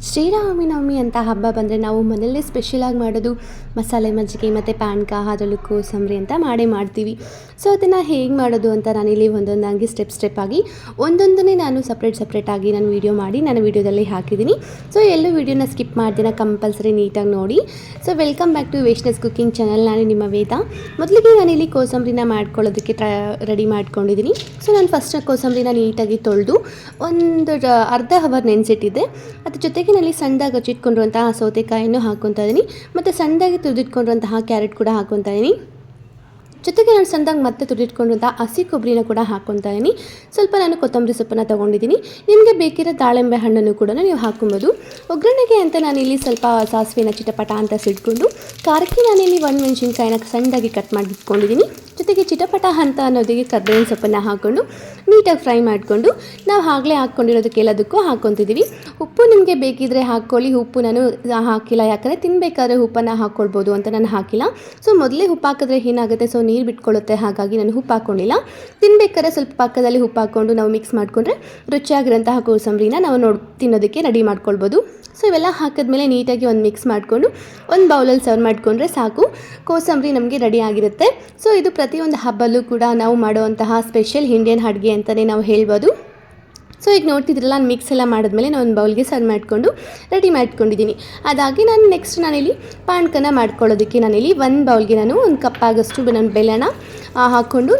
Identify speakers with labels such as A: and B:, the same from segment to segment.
A: ಶ್ರೀರಾಮನವಮಿ ಅಂತ ಹಬ್ಬ ಬಂದರೆ ನಾವು ಮನೆಯಲ್ಲೇ ಸ್ಪೆಷಲಾಗಿ ಮಾಡೋದು ಮಸಾಲೆ ಮಜ್ಜಿಗೆ ಮತ್ತು ಪಾನಕ ಅದರಲ್ಲೂ ಕೋಸಂಬರಿ ಅಂತ ಮಾಡ್ತೀವಿ. ಸೊ ಅದನ್ನು ಹೇಗೆ ಮಾಡೋದು ಅಂತ ನಾನಿಲ್ಲಿ ಒಂದೊಂದಾಗಿ ಸ್ಟೆಪ್ ಆಗಿ ಒಂದೊಂದನ್ನೇ ನಾನು ಸಪ್ರೇಟಾಗಿ ನಾನು ವೀಡಿಯೋ ಮಾಡಿ ನಾನು ವೀಡಿಯೋದಲ್ಲಿ ಹಾಕಿದ್ದೀನಿ. ಸೊ ಎಲ್ಲೂ ವೀಡಿಯೋನ ಸ್ಕಿಪ್ ಮಾಡ್ದಿನ ಕಂಪಲ್ಸರಿ ನೀಟಾಗಿ ನೋಡಿ. So welcome back to Vaishnav's cooking channel. ನಾನು ನಿಮ್ಮ ವೇದ. ಮೊದಲಿಗೆ ನಾನಿಲ್ಲಿ ಕೋಸಂಬರಿನ ಮಾಡ್ಕೊಳ್ಳೋದಕ್ಕೆ ರೆಡಿ ಮಾಡ್ಕೊಂಡಿದ್ದೀನಿ. ಸೊ ನಾನು ಫಸ್ಟ್ ಕೋಸಂಬರಿನ ನೀಟಾಗಿ ತೊಳೆದು ಒಂದು ಅರ್ಧ ಅವರ್ ನೆನೆಸಿಟ್ಟಿದ್ದೆ. ಅದ್ರ ಜೊತೆಗೆ ನಲ್ಲಿ ಸಣ್ಣದಾಗಿ ಹಚ್ಚಿಟ್ಕೊಂಡಿರುವಂತಹ ಸೌತೆಕಾಯನ್ನು ಹಾಕ್ಕೊತಾ ಇದ್ದೀನಿ ಮತ್ತು ಸಣ್ಣದಾಗಿ ತುರಿದಿಟ್ಕೊಂಡಿರುವಂತಹ ಕ್ಯಾರೆಟ್ ಕೂಡ ಹಾಕ್ಕೊತಾ ಇದ್ದೀನಿ. ಜೊತೆಗೆ ನಾನು ಸಣ್ಣದಾಗಿ ಮತ್ತೆ ತುರಿದಿಟ್ಕೊಂಡಿರುವಂಥ ಹಸಿ ಕೊಬ್ಬರಿನ ಕೂಡ ಹಾಕ್ಕೊತಾ ಇದ್ದೀನಿ. ಸ್ವಲ್ಪ ನಾನು ಕೊತ್ತಂಬರಿ ಸೊಪ್ಪನ್ನು ತೊಗೊಂಡಿದ್ದೀನಿ. ನಿಮಗೆ ಬೇಕಿರೋ ದಾಳಿಂಬೆ ಹಣ್ಣನ್ನು ಕೂಡ ನೀವು ಹಾಕ್ಕೊಬೋದು. ಒಗ್ಗರಣೆಗೆ ಅಂತ ನಾನಿಲ್ಲಿ ಸ್ವಲ್ಪ ಸಾಸಿವೆನ ಚಿಟಪಟ ಅಂತ ಸಿಡ್ಕೊಂಡು ಖಾರಕ್ಕೆ ನಾನಿಲ್ಲಿ ಮೆಣಸಿನ್ಕಾಯಿನ ಸಣ್ಣದಾಗಿ ಕಟ್ ಮಾಡಿ ಇಟ್ಕೊಂಡಿದ್ದೀನಿ. ಜೊತೆಗೆ ಚಿಟಪಟ ಅಂತ ಅನ್ನೋದಕ್ಕೆ ಕರ್ಬೇವಿನ ಸೊಪ್ಪನ್ನು ಹಾಕ್ಕೊಂಡು ನೀಟಾಗಿ ಫ್ರೈ ಮಾಡಿಕೊಂಡು ನಾವು ಆಗಲೇ ಹಾಕ್ಕೊಂಡಿರೋದಕ್ಕೆ ಎಲ್ಲದಕ್ಕೂ ಹಾಕ್ಕೊತಿದ್ದೀವಿ. ಉಪ್ಪು ನಿಮಗೆ ಬೇಕಿದ್ದರೆ ಹಾಕ್ಕೊಳ್ಳಿ. ಉಪ್ಪು ನಾನು ಹಾಕಿಲ್ಲ, ಯಾಕಂದರೆ ತಿನ್ನಬೇಕಾದ್ರೆ ಉಪ್ಪನ್ನು ಹಾಕ್ಕೊಳ್ಬೋದು ಅಂತ ನಾನು ಹಾಕಿಲ್ಲ. ಸೊ ಮೊದಲೇ ಉಪ್ಪು ಹಾಕಿದ್ರೆ ಏನಾಗುತ್ತೆ, ಸೊ ನೀರು ಬಿಟ್ಕೊಳ್ಳುತ್ತೆ, ಹಾಗಾಗಿ ನಾನು ಉಪ್ಪು ಹಾಕ್ಕೊಂಡಿಲ್ಲ. ತಿನ್ನಬೇಕಾದ್ರೆ ಸ್ವಲ್ಪ ಪಕ್ಕದಲ್ಲಿ ಉಪ್ಪು ಹಾಕ್ಕೊಂಡು ನಾವು ಮಿಕ್ಸ್ ಮಾಡಿಕೊಂಡ್ರೆ ರುಚಿಯಾಗಿರೋಂತಹ ಕೋಸಂಬರಿನ ನಾವು ತಿನ್ನೋದಕ್ಕೆ ರೆಡಿ ಮಾಡ್ಕೊಳ್ಬೋದು. ಸೊ ಇವೆಲ್ಲ ಹಾಕಿದ್ಮೇಲೆ ನೀಟಾಗಿ ಒಂದು ಮಿಕ್ಸ್ ಮಾಡಿಕೊಂಡು ಒಂದು ಬೌಲಲ್ಲಿ ಸರ್ವ್ ಮಾಡಿಕೊಂಡ್ರೆ ಸಾಕು, ಕೋಸಂಬರಿ ನಮಗೆ ರೆಡಿ ಆಗಿರುತ್ತೆ. ಸೊ ಇದು ಪ್ರತಿಯೊಂದು ಹಬ್ಬಲ್ಲೂ ಕೂಡ ನಾವು ಮಾಡುವಂತಹ ಸ್ಪೆಷಲ್ ಇಂಡಿಯನ್ ಅಡುಗೆ ಅಂತಲೇ ನಾವು ಹೇಳ್ಬೋದು. ಸೊ ಈಗ ನೋಡ್ತಿದ್ರಲ್ಲ, ನಾನು ಮಿಕ್ಸ್ ಎಲ್ಲ ಮಾಡಿದ್ಮೇಲೆ ನಾನು ಒಂದು ಬೌಲ್ಗೆ ಸರ್ವ್ ಮಾಡಿಕೊಂಡು ರೆಡಿ ಮಾಡ್ಕೊಂಡಿದ್ದೀನಿ. ಅದಾಗಿ ನೆಕ್ಸ್ಟ್ ನಾನಿಲ್ಲಿ ಪಾನಕನ ಮಾಡ್ಕೊಳ್ಳೋದಕ್ಕೆ ನಾನಿಲ್ಲಿ ಒಂದು ಬೌಲ್ಗೆ ನಾನು ಒಂದು ಕಪ್ಪಾಗಷ್ಟು ನಾನು ಬೆಲ್ಲನ ಹಾಕ್ಕೊಂಡು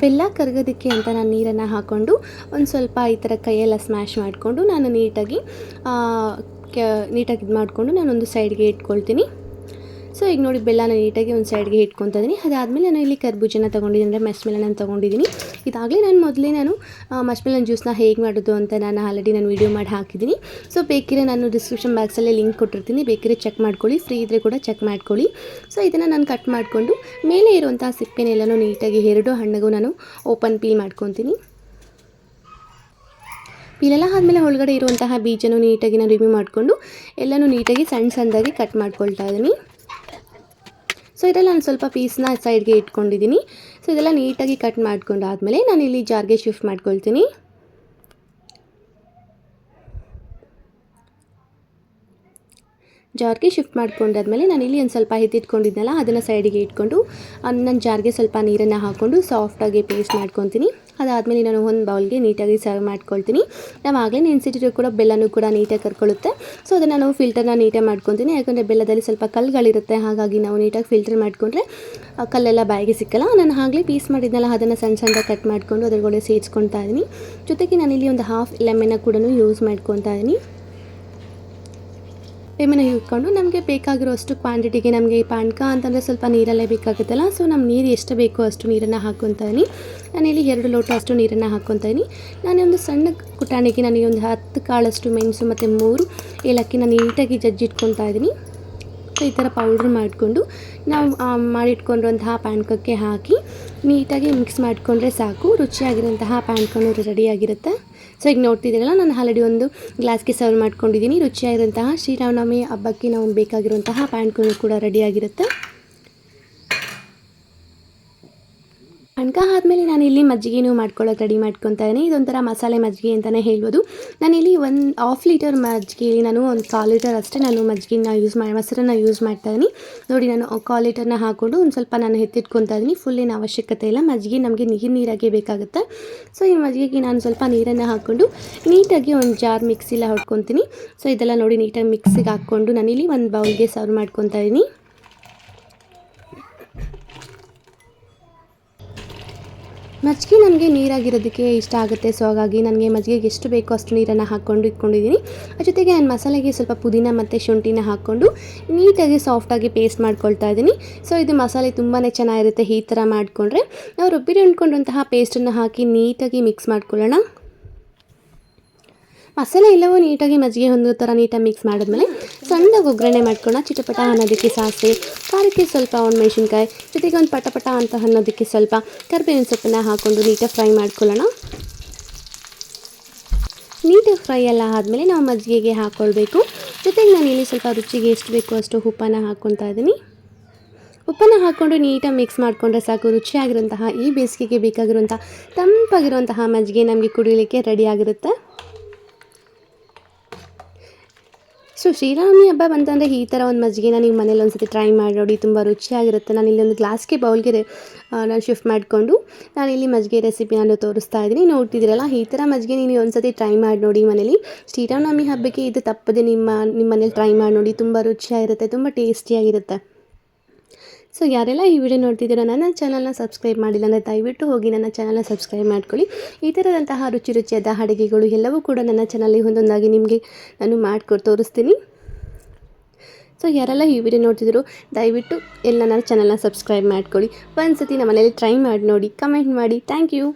A: ಬೆಲ್ಲ ಕರಗೋದಕ್ಕೆ ಅಂತ ನಾನು ನೀರನ್ನು ಹಾಕ್ಕೊಂಡು ಒಂದು ಸ್ವಲ್ಪ ಈ ಥರ ಕೈಯೆಲ್ಲ ಸ್ಮ್ಯಾಶ್ ಮಾಡಿಕೊಂಡು ನಾನು ನೀಟಾಗಿ ಇದು ಮಾಡಿಕೊಂಡು ನಾನೊಂದು ಸೈಡ್ಗೆ ಇಟ್ಕೊಳ್ತೀನಿ. ಸೊ ಈಗ ನೋಡಿ ಬೆಲ್ಲನ ನೀಟಾಗಿ ಒಂದು ಸೈಡ್ಗೆ ಇಟ್ಕೊತಾ ಇದ್ದೀನಿ. ಅದಾದಮೇಲೆ ನಾನು ಇಲ್ಲಿ ಕರ್ಬೂಜನ ತೊಗೊಂಡಿದ್ದೀನಿ, ಅಂದರೆ ಮಸ್ಮೆಲನ್ ತೊಗೊಂಡಿದ್ದೀನಿ. ಇದಾಗಲೇ ನಾನು ಮಸ್ಮೆಲನ್ ಜ್ಯೂಸ್ನ ಹೇಗೆ ಮಾಡೋದು ಅಂತ ನಾನು ಆಲ್ರೆಡಿ ವೀಡಿಯೋ ಮಾಡಿ ಹಾಕಿದ್ದೀನಿ. ಸೊ ಬೇಕಿದ್ರೆ ನಾನು ಡಿಸ್ಕ್ರಿಪ್ಷನ್ ಬಾಕ್ಸಲ್ಲೇ ಲಿಂಕ್ ಕೊಟ್ಟಿರ್ತೀನಿ, ಬೇಕಿದ್ರೆ ಚೆಕ್ ಮಾಡ್ಕೊಳ್ಳಿ, ಫ್ರೀ ಇದ್ದರೆ ಕೂಡ ಚೆಕ್ ಮಾಡ್ಕೊಳ್ಳಿ. ಸೊ ಇದನ್ನು ನಾನು ಕಟ್ ಮಾಡಿಕೊಂಡು ಮೇಲೆ ಇರುವಂಥ ಸಿಪ್ಪೆನೆಲ್ಲನೂ ನೀಟಾಗಿ ಎರಡು ಹಣ್ಣಿಗೂ ನಾನು ಓಪನ್ ಪೀಲ್ ಮಾಡ್ಕೊತೀನಿ. ಪೀಲೆಲ್ಲ ಆದಮೇಲೆ ಒಳಗಡೆ ಇರುವಂತಹ ಬೀಜನೂ ನೀಟಾಗಿ ನಾನು ರಿಮೂವ್ ಮಾಡಿಕೊಂಡು ಎಲ್ಲನೂ ನೀಟಾಗಿ ಸಣ್ಣದಾಗಿ ಕಟ್ ಮಾಡ್ಕೊಳ್ತಾ ಇದ್ದೀನಿ. ಸೊ ಇದೆಲ್ಲ ನಾನು ಸ್ವಲ್ಪ ಪೀಸ್ನ ಸೈಡ್ಗೆ ಇಟ್ಕೊಂಡಿದ್ದೀನಿ. ಸೊ ಇದೆಲ್ಲ ನೀಟಾಗಿ ಕಟ್ ಮಾಡ್ಕೊಂಡಾದಮೇಲೆ ನಾನು ಇಲ್ಲಿ ಜಾರ್ಗೆ ಶಿಫ್ಟ್ ಮಾಡ್ಕೊಳ್ತೀನಿ. ಜಾರ್ಗೆ ಶಿಫ್ಟ್ ಮಾಡ್ಕೊಂಡಾದ್ಮೇಲೆ ನಾನಿಲ್ಲಿ ಒಂದು ಸ್ವಲ್ಪ ಎತ್ತಿಟ್ಕೊಂಡಿದ್ನಲ್ಲ ಅದನ್ನು ಸೈಡಿಗೆ ಇಟ್ಕೊಂಡು ನನ್ನ ಜಾರ್ಗೆ ಸ್ವಲ್ಪ ನೀರನ್ನು ಹಾಕ್ಕೊಂಡು ಸಾಫ್ಟಾಗಿ ಪೇಸ್ಟ್ ಮಾಡ್ಕೊತೀನಿ. ಅದಾದಮೇಲೆ ನಾನು ಒಂದು ಬೌಲ್ಗೆ ನೀಟಾಗಿ ಸರ್ವ್ ಮಾಡ್ಕೊಳ್ತೀನಿ. ನಾವು ಆಗಲೇ ನೆನೆಸಿಟ್ಟಿರೋ ಕೂಡ ಬೆಲ್ಲನೂ ಕೂಡ ನೀಟಾಗಿ ಕರ್ಕೊಳ್ಳುತ್ತೆ. ಸೊ ಅದನ್ನು ನಾವು ಫಿಲ್ಟರ್ನ ನೀಟಾಗಿ ಮಾಡ್ಕೊತೀನಿ, ಯಾಕಂದರೆ ಬೆಲ್ಲದಲ್ಲಿ ಸ್ವಲ್ಪ ಕಲ್ಲುಗಳಿರುತ್ತೆ, ಹಾಗಾಗಿ ನಾವು ನೀಟಾಗಿ ಫಿಲ್ಟರ್ ಮಾಡಿಕೊಂಡ್ರೆ ಕಲ್ಲೆಲ್ಲ ಬಾಯಿಗೆ ಸಿಕ್ಕಲ್ಲ. ನಾನು ಆಗಲೇ ಪೀಸ್ ಮಾಡಿದ್ನಲ್ಲ ಅದನ್ನು ಸಣ್ಣದಾಗಿ ಕಟ್ ಮಾಡಿಕೊಂಡು ಅದರೊಳಗಡೆ ಸೇರಿಸ್ಕೊತಾ ಇದ್ದೀನಿ. ಜೊತೆಗೆ ನಾನಿಲ್ಲಿ ಒಂದು ಹಾಫ್ ಲೆಮನ್ನ ಕೂಡ ಯೂಸ್ ಮಾಡ್ಕೊತಾ ಇದ್ದೀನಿ. ಲೆಮನ್ನ ಇಟ್ಕೊಂಡು ನಮಗೆ ಬೇಕಾಗಿರೋ ಅಷ್ಟು ಕ್ವಾಂಟಿಟಿಗೆ, ನಮಗೆ ಪಾನಕ ಅಂತಂದರೆ ಸ್ವಲ್ಪ ನೀರಲ್ಲೇ ಬೇಕಾಗುತ್ತಲ್ಲ, ಸೊ ನಮ್ಮ ನೀರು ಎಷ್ಟು ಬೇಕೋ ಅಷ್ಟು ನೀರನ್ನು ಹಾಕ್ಕೊತಾ ಇದ್ದೀನಿ. ನಾನಿಲ್ಲಿ 2 ಲೋಟ ಅಷ್ಟು ನೀರನ್ನು ಹಾಕ್ಕೊತಾ ಇದ್ದೀನಿ. ನಾನೊಂದು ಸಣ್ಣ ಕುಟಾಣಿಗೆ ನನಗೆ ಒಂದು 10 ಕಾಳಷ್ಟು ಮೆಣಸು ಮತ್ತು 3 ಏಲಕ್ಕಿನ ನೀಟಾಗಿ ಜಜ್ಜಿಟ್ಕೊತಾ ಇದ್ದೀನಿ. ಸೊ ಈ ಥರ ಪೌಡ್ರ್ ಮಾಡಿಕೊಂಡು ನಾವು ಮಾಡಿಟ್ಕೊಂಡಿರುವಂತಹ ಪಾನಕಕ್ಕೆ ಹಾಕಿ ನೀಟಾಗಿ ಮಿಕ್ಸ್ ಮಾಡಿಕೊಂಡ್ರೆ ಸಾಕು, ರುಚಿಯಾಗಿರುವಂತಹ ಪಾನಕನೂ ರೆಡಿಯಾಗಿರುತ್ತೆ. ಸೊ ಈಗ ನೋಡ್ತಿದ್ದೀರಲ್ಲ, ನಾನು ಆಲ್ರೆಡಿ ಒಂದು ಗ್ಲಾಸ್ಗೆ ಸರ್ವ್ ಮಾಡ್ಕೊಂಡಿದ್ದೀನಿ. ರುಚಿಯಾಗಿರುವಂತಹ ಶ್ರೀರಾಮನವಮಿ ಹಬ್ಬಕ್ಕೆ ನಾವು ಬೇಕಾಗಿರುವಂತಹ ಪಾನಕನೂ ಕೂಡ ರೆಡಿಯಾಗಿರುತ್ತೆ. ಪಾನಕ ಆದಮೇಲೆ ನಾನಿಲ್ಲಿ ಮಜ್ಜಿಗೆನೂ ಮಾಡ್ಕೊಳ್ಳೋಕೆ ರೆಡಿ ಮಾಡ್ಕೊತಾ ಇದ್ದೀನಿ. ಇದೊಂಥರ ಮಸಾಲೆ ಮಜ್ಜಿಗೆ ಅಂತಲೇ ಹೇಳ್ಬೋದು. ನಾನಿಲ್ಲಿ 1/2 ಲೀಟರ್ ಮಜ್ಜಿಗೆಯಲ್ಲಿ ನಾನು ಒಂದು 1/4 ಲೀಟರ್ ಅಷ್ಟೇ ನಾನು ಮೊಸರನ್ನು ಯೂಸ್ ಮಾಡ್ತಾಯಿದ್ದೀನಿ. ನೋಡಿ, ನಾನು 1/4 ಲೀಟರ್ನ ಹಾಕ್ಕೊಂಡು ಒಂದು ಸ್ವಲ್ಪ ನಾನು ಎತ್ತಿಟ್ಕೊತಾ ಇದ್ದೀನಿ. ಫುಲ್ ಏನು ಅವಶ್ಯಕತೆ ಇಲ್ಲ, ಮಜ್ಜಿಗೆ ನಮಗೆ ನೀರಾಗೆ ಬೇಕಾಗುತ್ತೆ. ಸೊ ಈ ಮಜ್ಜಿಗೆಗೆ ನಾನು ಸ್ವಲ್ಪ ನೀರನ್ನು ಹಾಕ್ಕೊಂಡು ನೀಟಾಗಿ ಒಂದು ಜಾರ್ ಮಿಕ್ಸಿಲ್ಲ ಹೊಡ್ಕೊತೀನಿ. ಸೊ ಇದೆಲ್ಲ ನೋಡಿ ನೀಟಾಗಿ ಮಿಕ್ಸಿಗೆ ಹಾಕ್ಕೊಂಡು ನಾನಿಲ್ಲಿ ಒಂದು ಬೌಲ್ಗೆ ಸರ್ವ್ ಮಾಡ್ಕೊತಾ ಇದ್ದೀನಿ. ಮಜ್ಜಿಗೆ ನನಗೆ ನೀರಾಗಿರೋದಕ್ಕೆ ಇಷ್ಟ ಆಗುತ್ತೆ. ಸೊ ಹಾಗಾಗಿ ನನಗೆ ಮಜ್ಜಿಗೆಗೆ ಎಷ್ಟು ಬೇಕೋ ಅಷ್ಟು ನೀರನ್ನು ಹಾಕ್ಕೊಂಡು ಇಟ್ಕೊಂಡಿದ್ದೀನಿ. ಜೊತೆಗೆ ನಾನು ಮಸಾಲೆಗೆ ಸ್ವಲ್ಪ ಪುದೀನ ಮತ್ತು ಶುಂಠಿನ ಹಾಕ್ಕೊಂಡು ನೀಟಾಗಿ ಸಾಫ್ಟಾಗಿ ಪೇಸ್ಟ್ ಮಾಡ್ಕೊಳ್ತಾ ಇದ್ದೀನಿ. ಸೊ ಇದು ಮಸಾಲೆ ತುಂಬಾ ಚೆನ್ನಾಗಿರುತ್ತೆ. ಈ ಥರ ಮಾಡಿಕೊಂಡ್ರೆ ನಾವು ರುಬ್ಬಿಟ್ಕೊಂಡಂತಹ ಪೇಸ್ಟನ್ನು ಹಾಕಿ ನೀಟಾಗಿ ಮಿಕ್ಸ್ ಮಾಡ್ಕೊಳ್ಳೋಣ. ಮಸಾಲೆ ಎಲ್ಲವೂ ನೀಟಾಗಿ ಮಜ್ಜಿಗೆ ಹೊಂದೋ ಥರ ನೀಟಾಗಿ ಮಿಕ್ಸ್ ಮಾಡಿದ್ಮೇಲೆ ಸಣ್ಣದಾಗಿ ಒಗ್ಗರಣೆ ಮಾಡ್ಕೊಳ್ಳೋಣ. ಚಿಟಪಟ ಅನ್ನೋದಕ್ಕೆ ಸಾಸಿವೆ, ಖಾರಕ್ಕೆ ಸ್ವಲ್ಪ ಮೆಣಸಿನ್ಕಾಯಿ, ಜೊತೆಗೆ ಒಂದು ಪಟ ಅಂತ ಅನ್ನೋದಕ್ಕೆ ಸ್ವಲ್ಪ ಕರಿಬೇವಿನ ಸೊಪ್ಪನ್ನು ಹಾಕ್ಕೊಂಡು ನೀಟಾಗಿ ಫ್ರೈ ಮಾಡ್ಕೊಳ್ಳೋಣ. ನೀಟಾಗಿ ಫ್ರೈ ಎಲ್ಲ ಆದಮೇಲೆ ನಾವು ಮಜ್ಜಿಗೆಗೆ ಹಾಕ್ಕೊಳ್ಬೇಕು. ಜೊತೆಗೆ ನಾನು ಇಲ್ಲಿ ಸ್ವಲ್ಪ ರುಚಿಗೆ ಎಷ್ಟು ಬೇಕೋ ಅಷ್ಟು ಉಪ್ಪನ್ನು ಹಾಕ್ಕೊತಾ ಇದ್ದೀನಿ. ಉಪ್ಪನ್ನು ಹಾಕ್ಕೊಂಡು ನೀಟಾಗಿ ಮಿಕ್ಸ್ ಮಾಡಿಕೊಂಡ್ರೆ ಸಾಕು, ರುಚಿಯಾಗಿರುವಂತಹ ಈ ಬೇಸಿಗೆಗೆ ಬೇಕಾಗಿರುವಂಥ ತಂಪಾಗಿರುವಂತಹ ಮಜ್ಜಿಗೆ ನಮಗೆ ಕುಡಿಯಲಿಕ್ಕೆ ರೆಡಿಯಾಗಿರುತ್ತೆ. ಸೊ ಶ್ರೀರಾಮನವಮಿ ಹಬ್ಬ ಬಂತಂದರೆ ಈ ಥರ ಒಂದು ಮಜ್ಜಿಗೆನ ನೀವು ಮನೇಲಿ ಒಂದು ಸತಿ ಟ್ರೈ ಮಾಡಿ ನೋಡಿ, ತುಂಬ ರುಚಿಯಾಗಿರುತ್ತೆ. ನಾನು ಇಲ್ಲಿ ಒಂದು ಗ್ಲಾಸ್ಗೆ ಬೌಲ್ಗೆ ನಾನು ಶಿಫ್ಟ್ ಮಾಡಿಕೊಂಡು ನಾನಿಲ್ಲಿ ಮಜ್ಜಿಗೆ ರೆಸಿಪಿ ನಾನು ತೋರಿಸ್ತಾ ಇದ್ದೀನಿ. ನೋಡ್ತಿದ್ದೀರಲ್ಲ, ಈ ಥರ ಮಜ್ಜಿಗೆ ನೀವು ಒಂದು ಸತಿ ಟ್ರೈ ಮಾಡಿ ನೋಡಿ ಮನೇಲಿ. ಶ್ರೀರಾಮನವಮಿ ಹಬ್ಬಕ್ಕೆ ಇದು ತಪ್ಪದೆ ನಿಮ್ಮ ಮನೇಲಿ ಟ್ರೈ ಮಾಡಿ ನೋಡಿ, ತುಂಬ ರುಚಿಯಾಗಿರುತ್ತೆ, ತುಂಬ ಟೇಸ್ಟಿಯಾಗಿರುತ್ತೆ. ಸೊ ಯಾರೆಲ್ಲ ಈ ವಿಡಿಯೋ ನೋಡ್ತಿದ್ದೀರೋ ನನ್ನ ಚಾನಲ್ನ ಸಬ್ಸ್ಕ್ರೈಬ್ ಮಾಡಿಲ್ಲ ಅಂದರೆ ದಯವಿಟ್ಟು ಹೋಗಿ ನನ್ನ ಚಾನಲ್ನ ಸಬ್ಸ್ಕ್ರೈಬ್ ಮಾಡ್ಕೊಳ್ಳಿ. ಈ ಥರದಂತಹ ರುಚಿಯಾದ ಅಡುಗೆಗಳು ಎಲ್ಲವೂ ಕೂಡ ನನ್ನ ಚಾನಲ್ಲಿ ಒಂದೊಂದಾಗಿ ನಿಮಗೆ ನಾನು ಮಾಡಿಕೊಟ್ಟು ತೋರಿಸ್ತೀನಿ. ಸೊ ಯಾರೆಲ್ಲ ಈ ವಿಡಿಯೋ ನೋಡ್ತಿದ್ದೀರೋ ದಯವಿಟ್ಟು ಎಲ್ಲ ನನ್ನ ಚಾನಲ್ನ ಸಬ್ಸ್ಕ್ರೈಬ್ ಮಾಡ್ಕೊಳ್ಳಿ. ಒಂದು ಸತಿ ನಮ್ಮ ಮನೇಲಿ ಟ್ರೈ ಮಾಡಿ ನೋಡಿ, ಕಮೆಂಟ್ ಮಾಡಿ. Thank you.